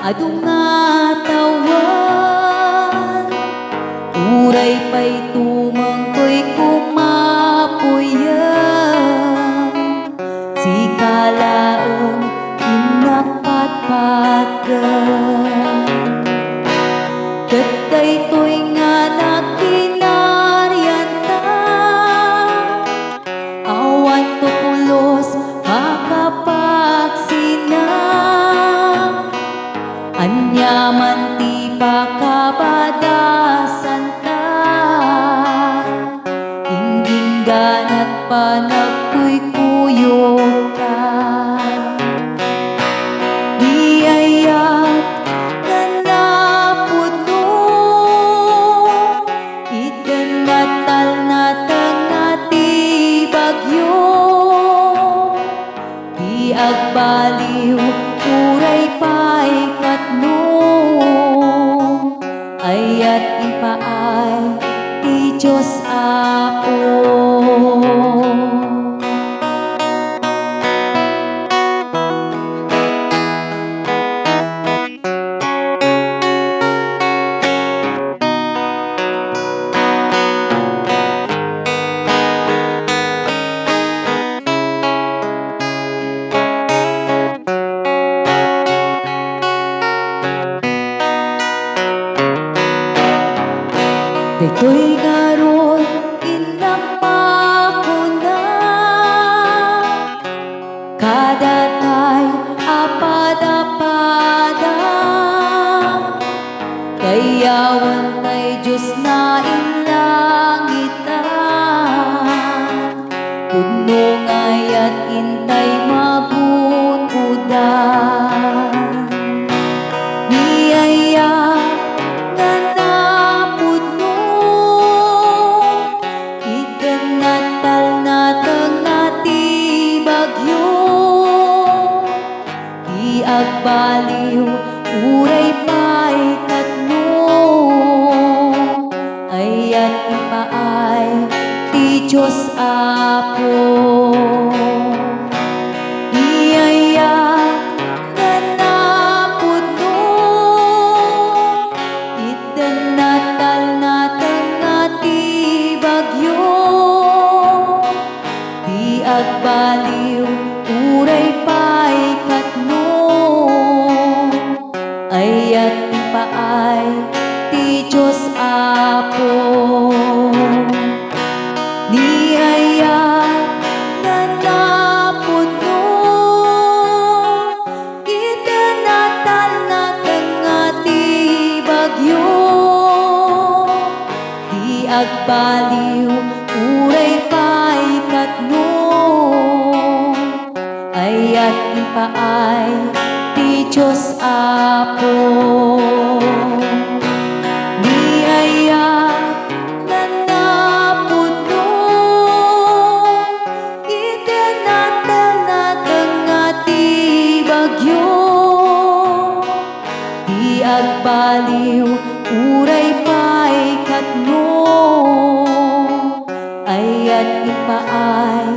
adu nga tawan, uray pa'y tumangkoy kumapuyan, si kalaang inapatpatgan. Katay to'y nga nakinaryan ta, awan to pulos makapagsina, anyaman ti pakabadasan ta, ingginggan at panagkuykuyok ka. Biyayat nga napuno, itanatal na tangati bagyo, di agbaliw uray pa'y katno, ayat ipaay ti Diyos Apo. Dito'y ngaron inapako na, kada tay apada-pada, kayawan tay Diyos na inlangitan, puno ngayat intay magungudan. Biyaya nga napuno, itanatal na tangati bagyo, di agbaliw uray pa'y katno, ayat ipaay ti Diyos Apo. Biyaya nga napuno, itanatal na tangati bagyo, di agbaliw uray pa'y katno, ayat ipaay ti Diyos Apo. Niyayat nga napuno, itanatal na tangati bagyo, di agbaliw uray pa'y katno, ayat ipaay ti Diyos Apo. Niyayat nga napuno, itanatal na tangati bagyo, di agbaliw uray pa'y katno, ayat ipaay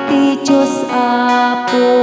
ti Diyos Apo.